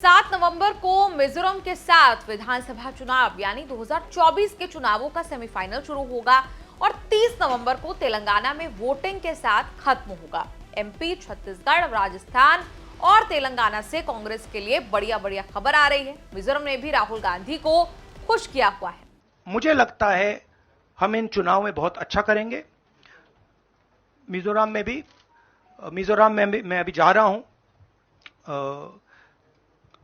7 नवंबर को मिजोरम के साथ विधानसभा चुनाव यानी 2024 के चुनावों का सेमीफाइनल शुरू होगा और 30 नवंबर को तेलंगाना में वोटिंग के साथ खत्म होगा। एमपी, छत्तीसगढ़, राजस्थान और तेलंगाना से कांग्रेस के लिए बढ़िया बढ़िया खबर आ रही है। मिजोरम ने भी राहुल गांधी को खुश किया हुआ है। मुझे लगता है हम इन चुनाव में बहुत अच्छा करेंगे। मिजोरम में मैं अभी जा रहा हूं।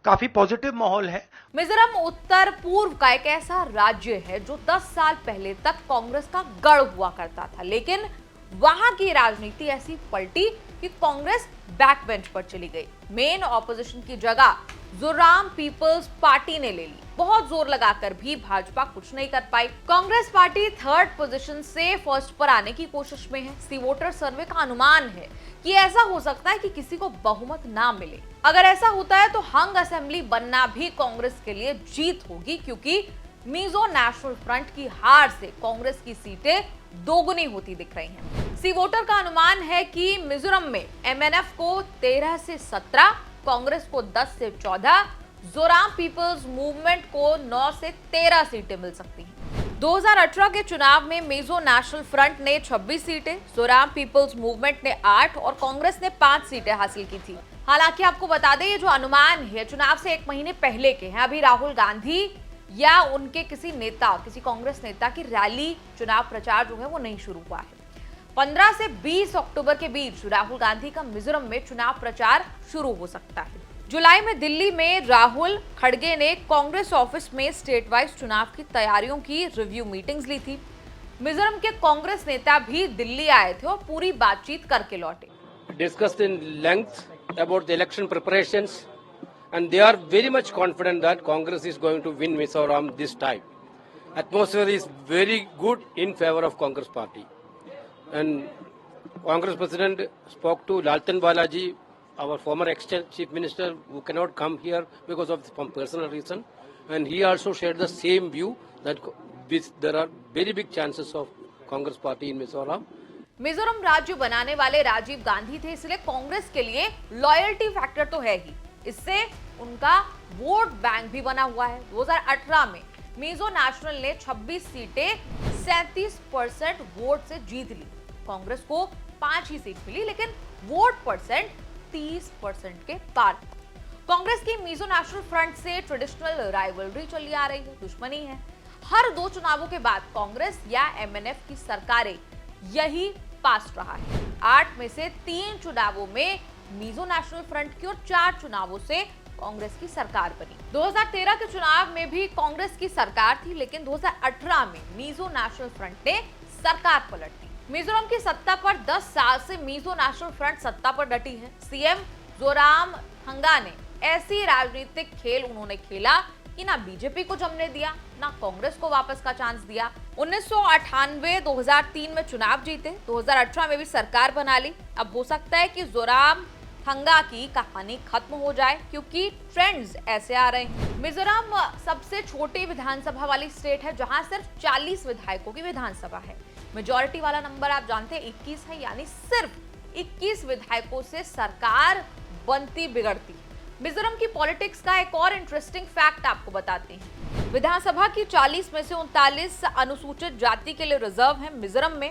काफी पॉजिटिव माहौल है। मिजोरम उत्तर पूर्व का एक ऐसा राज्य है जो 10 साल पहले तक कांग्रेस का गढ़ हुआ करता था, लेकिन वहां की राजनीति ऐसी पलटी कि कांग्रेस बैक बेंच पर चली गई। मेन ऑपोजिशन की जगह जोराम पीपल्स पार्टी ने ले ली। बहुत जोर लगाकर भी भाजपा कुछ नहीं कर पाई। कांग्रेस पार्टी थर्ड पोजीशन से फर्स्ट पर आने की कोशिश में है। सी वोटर सर्वे का अनुमान है कि ऐसा हो सकता है कि किसी को बहुमत ना मिले। अगर ऐसा होता है तो हंग असेंबली बनना भी कांग्रेस के लिए जीत होगी, क्योंकि मिजो नेशनल फ्रंट की हार से कांग्रेस की सीटें दोगुनी होती दिख रही हैं। सी वोटर का अनुमान है कि मिजोरम में एमएनएफ को 13 से 17, कांग्रेस को 10 से 14, जोराम पीपल्स मूवमेंट को 9 से 13 सीटें मिल सकती हैं। 2018 के चुनाव में मिजो नेशनल फ्रंट ने 26 सीटें, जोराम पीपल्स मूवमेंट ने 8 और कांग्रेस ने 5 सीटें हासिल की थी। हालांकि आपको बता दें, ये जो अनुमान है चुनाव से 1 महीने पहले के हैं। अभी राहुल गांधी या उनके किसी कांग्रेस नेता की रैली, चुनाव प्रचार जो है वो नहीं शुरू हुआ है। 15 से 20 अक्टूबर के बीच राहुल गांधी का मिजोरम में चुनाव प्रचार शुरू हो सकता है। जुलाई में दिल्ली में राहुल खड़गे ने कांग्रेस ऑफिस में स्टेट वाइज चुनाव की तैयारियों की रिव्यू मीटिंग्स ली थी। मिजोरम के कांग्रेस नेता भी दिल्ली आए थे और पूरी बातचीत करके लौटे। Discussed in length about the election preparations, and they are very much confident that Congress is going to win Mizoram this time. Atmosphere is very good in favor of Congress party, and Congress President spoke to Laltan Balaji, our former ex-chief minister, who cannot come here because of some personal reason, and he also shared the same view that there are very big chances of Congress party in Mizoram. Mizoram राज्य बनाने वाले राजीव गांधी थे, इसलिए कांग्रेस के लिए loyalty factor तो है ही। इससे उनका वोट बैंक भी बना हुआ है। 2018 में मिजो नेशनल ने 26 सीटें 37% वोट से जीत ली। कांग्रेस को 5 ही सीट मिली, लेकिन वोट परसेंट 30% के पार। कांग्रेस की मिजो नेशनल फ्रंट से ट्रेडिशनल राइवलरी चली आ रही है, दुश्मनी है। हर 2 चुनावों के बाद कांग्रेस या एमएनएफ की सरकारें यही पास रहा है। 8 में से 3 चुनावों में मिजो नेशनल फ्रंट की और 4 चुनावों से कांग्रेस की सरकार बनी। 2013 के चुनाव में भी कांग्रेस की सरकार थी, लेकिन 2018 में मिजो नेशनल फ्रंट ने सरकार पलट दी। मिजोरम की सत्ता पर 10 साल से मिजो नेशनल फ्रंट सत्ता पर डटी है। सीएम जोरामथंगा ने ऐसी राजनीतिक खेल उन्होंने खेला कि ना बीजेपी को जमने दिया, ना कांग्रेस को वापस का चांस दिया। 1998, 2003 में चुनाव जीते, 2018 में भी सरकार बना ली। अब हो सकता है कि जोरामथंगा की कहानी खत्म हो जाए, क्योंकि ट्रेंड्स ऐसे आ रहे हैं। मिजोरम सबसे छोटी विधानसभा वाली स्टेट है, जहां सिर्फ 40 विधायकों की विधानसभा है। मेजॉरिटी वाला नंबर आप जानते हैं 21 है, यानी सिर्फ 21 विधायकों से सरकार बनती बिगड़ती। मिजोरम की पॉलिटिक्स का एक और इंटरेस्टिंग फैक्ट आपको बताते हैं। विधानसभा की 40 में से 39 अनुसूचित जाति के लिए रिजर्व है। मिजोरम में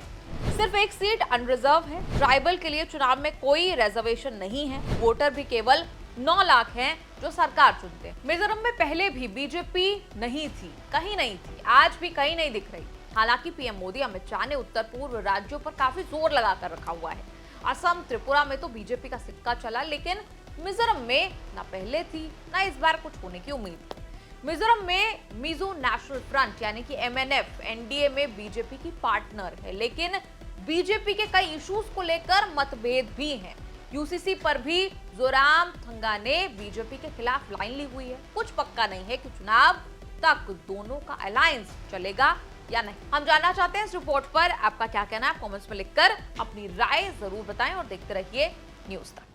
सिर्फ 1 सीट अनरिजर्व है। ट्राइबल के लिए चुनाव में कोई रिजर्वेशन नहीं है। वोटर भी केवल 9 लाख हैं जो सरकार चुनते हैं। मिजोरम में पहले भी बीजेपी नहीं थी, कहीं नहीं थी, आज भी कहीं नहीं दिख रही। हालांकि पीएम मोदी अमित शाह ने उत्तर पूर्व राज्यों पर काफी जोर लगाकर रखा हुआ है। असम, त्रिपुरा में तो बीजेपी का सिक्का चला, लेकिन मिजोरम में ना पहले थी, ना इस बार कुछ होने की उम्मीद। मिजोरम में मिजो नेशनल फ्रंट यानी कि एमएनएफ एनडीए में बीजेपी की पार्टनर है, लेकिन बीजेपी के कई इश्यूज को लेकर मतभेद भी हैं। यूसीसी पर भी जोरामथंगा ने बीजेपी के खिलाफ लाइन ली हुई है। कुछ पक्का नहीं है कि चुनाव तक दोनों का अलायंस चलेगा या नहीं। हम जानना चाहते हैं इस रिपोर्ट पर आपका क्या कहना है। कमेंट्स में लिखकर अपनी राय जरूर बताएं और देखते रहिए न्यूज़ तक।